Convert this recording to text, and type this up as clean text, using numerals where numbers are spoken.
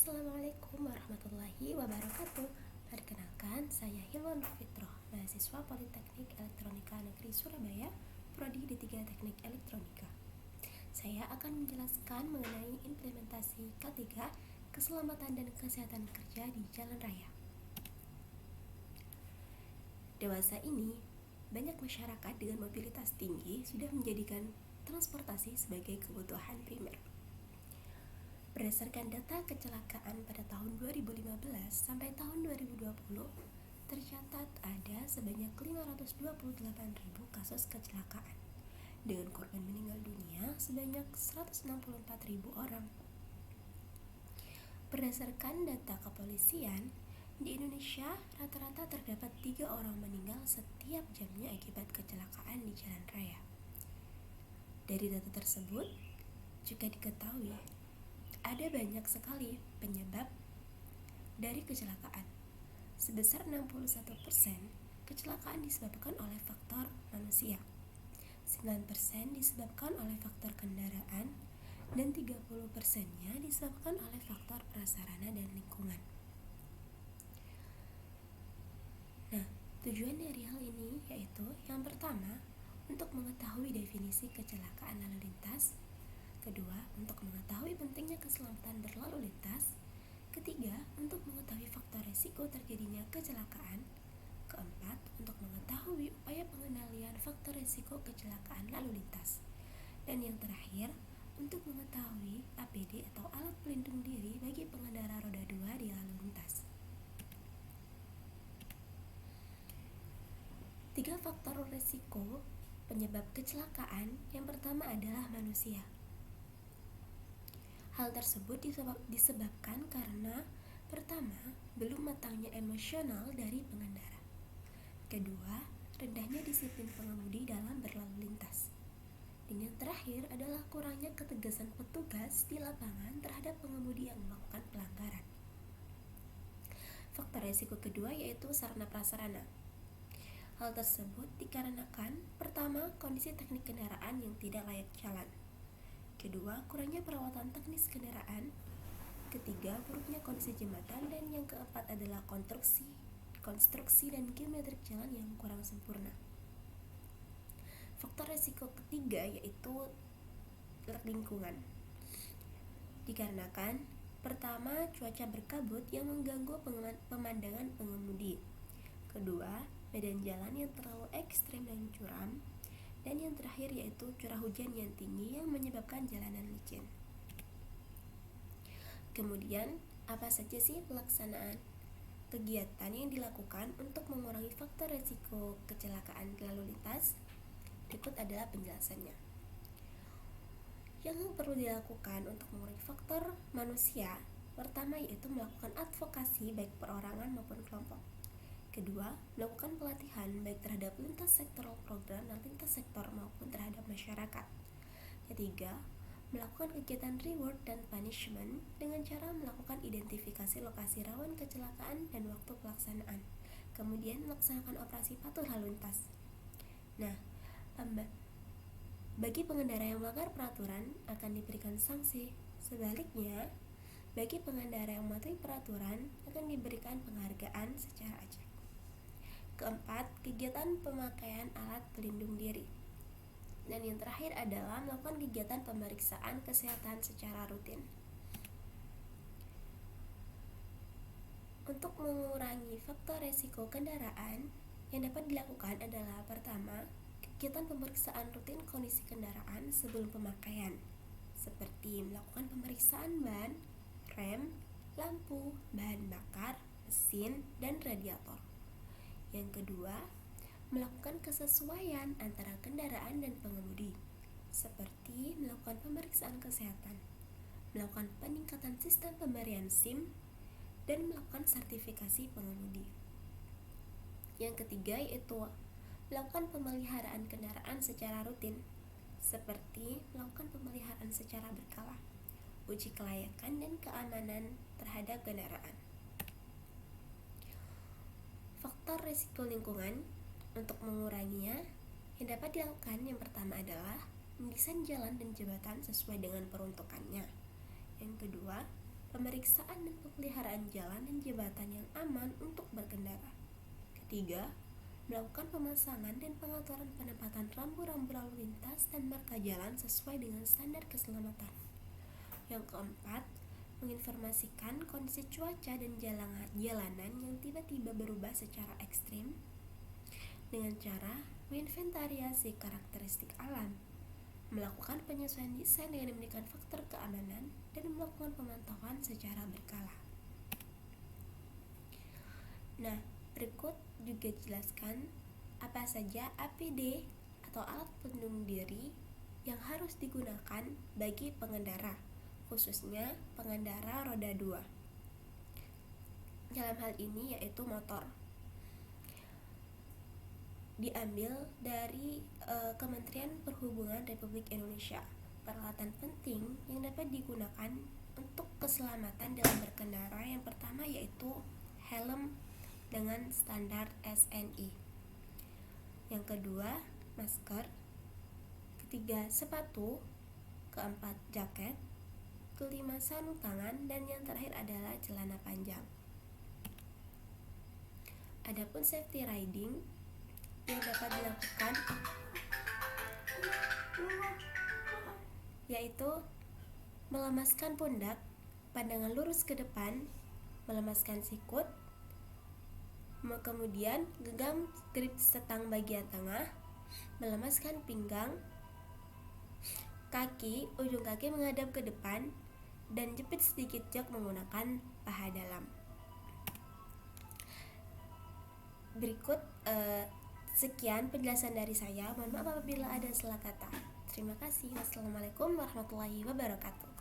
Assalamualaikum warahmatullahi wabarakatuh. Perkenalkan, saya Hilwan Fitroh, mahasiswa Politeknik Elektronika Negeri Surabaya, Prodi D3 Teknik Elektronika. Saya akan menjelaskan mengenai implementasi K3, keselamatan dan kesehatan kerja di jalan raya. Dewasa ini, banyak masyarakat dengan mobilitas tinggi sudah menjadikan transportasi sebagai kebutuhan primer. Berdasarkan data kecelakaan pada tahun 2015 sampai tahun 2020, tercatat ada sebanyak 528.000 kasus kecelakaan, dengan korban meninggal dunia sebanyak 164.000 orang. Berdasarkan data kepolisian, di Indonesia rata-rata terdapat 3 orang meninggal setiap jamnya akibat kecelakaan di jalan raya. Dari data tersebut, juga diketahui ada banyak sekali penyebab dari kecelakaan. Sebesar 61% kecelakaan disebabkan oleh faktor manusia, 9% disebabkan oleh faktor kendaraan, dan 30%-nya disebabkan oleh faktor prasarana dan lingkungan. Nah, tujuan dari hal ini yaitu yang pertama, untuk mengetahui definisi kecelakaan lalu lintas. Kedua, untuk mengetahui pentingnya keselamatan berlalu lintas. Ketiga, untuk mengetahui faktor risiko terjadinya kecelakaan. Keempat, untuk mengetahui upaya pengendalian faktor risiko kecelakaan lalu lintas. Dan yang terakhir, untuk mengetahui APD atau alat pelindung diri bagi pengendara roda 2 di lalu lintas. 3 faktor risiko penyebab kecelakaan. Yang pertama adalah manusia. Hal tersebut disebabkan karena pertama, belum matangnya emosional dari pengendara. Kedua, rendahnya disiplin pengemudi dalam berlalu lintas. Dan yang terakhir adalah kurangnya ketegasan petugas di lapangan terhadap pengemudi yang melakukan pelanggaran. Faktor risiko kedua yaitu sarana prasarana. Hal tersebut dikarenakan pertama, kondisi teknik kendaraan yang tidak layak jalan. Kedua, kurangnya perawatan teknis kendaraan. Ketiga, buruknya kondisi jembatan. Dan yang keempat adalah konstruksi dan geometrik jalan yang kurang sempurna. Faktor risiko ketiga yaitu lingkungan. Dikarenakan pertama, cuaca berkabut yang mengganggu pemandangan pengemudi. Kedua, medan jalan yang terlalu ekstrem dan curam. Dan yang terakhir yaitu curah hujan yang tinggi yang menyebabkan jalanan licin. Kemudian, apa saja sih pelaksanaan kegiatan yang dilakukan untuk mengurangi faktor risiko kecelakaan lalu lintas? Berikut adalah penjelasannya. Yang perlu dilakukan untuk mengurangi faktor manusia, pertama yaitu melakukan advokasi baik perorangan maupun kelompok. Kedua, melakukan pelatihan baik terhadap lintas sektoral program dan lintas sektor maupun terhadap masyarakat. Ketiga, melakukan kegiatan reward dan punishment dengan cara melakukan identifikasi lokasi rawan kecelakaan dan waktu pelaksanaan. Kemudian melaksanakan operasi patuh lalu lintas. Nah, bagi pengendara yang melanggar peraturan akan diberikan sanksi. Sebaliknya, bagi pengendara yang mematuhi peraturan akan diberikan penghargaan secara acak. Keempat, kegiatan pemakaian alat pelindung diri. Dan yang terakhir adalah melakukan kegiatan pemeriksaan kesehatan secara rutin. Untuk mengurangi faktor resiko kendaraan, yang dapat dilakukan adalah pertama, kegiatan pemeriksaan rutin kondisi kendaraan sebelum pemakaian, seperti melakukan pemeriksaan ban, rem, lampu, bahan bakar, mesin, dan radiator. Yang kedua, melakukan kesesuaian antara kendaraan dan pengemudi, seperti melakukan pemeriksaan kesehatan, melakukan peningkatan sistem pemberian SIM, dan melakukan sertifikasi pengemudi. Yang ketiga yaitu melakukan pemeliharaan kendaraan secara rutin, seperti melakukan pemeliharaan secara berkala, uji kelayakan dan keamanan terhadap kendaraan. Faktor risiko lingkungan, untuk menguranginya, yang dapat dilakukan yang pertama adalah mendesain jalan dan jembatan sesuai dengan peruntukannya. Yang kedua, pemeriksaan dan pemeliharaan jalan dan jembatan yang aman untuk berkendara. Ketiga, melakukan pemasangan dan pengaturan penempatan rambu-rambu lalu lintas dan marka jalan sesuai dengan standar keselamatan. Yang keempat, menginformasikan kondisi cuaca dan jalanan yang tiba-tiba berubah secara ekstrim dengan cara menginventarisasi karakteristik alam, melakukan penyesuaian desain dengan memberikan faktor keamanan, dan melakukan pemantauan secara berkala. Nah, berikut juga jelaskan apa saja APD atau alat pelindung diri yang harus digunakan bagi pengendara, khususnya pengendara roda 2. Dalam hal ini yaitu motor. Diambil dari Kementerian Perhubungan Republik Indonesia. Peralatan penting yang dapat digunakan untuk keselamatan dalam berkendara yang pertama yaitu helm dengan standar SNI. Yang kedua, masker. Ketiga, sepatu. Keempat, jaket. Kelima, sarung tangan. Dan yang terakhir adalah celana panjang. Adapun safety riding yang dapat dilakukan yaitu melemaskan pundak, pandangan lurus ke depan, melemaskan sikut, kemudian genggam grip setang bagian tengah, melemaskan pinggang, ujung kaki menghadap ke depan, dan jepit sedikit jok menggunakan paha dalam. Berikut sekian penjelasan dari saya. Mohon maaf apabila ada salah kata. Terima kasih. Wassalamualaikum warahmatullahi wabarakatuh.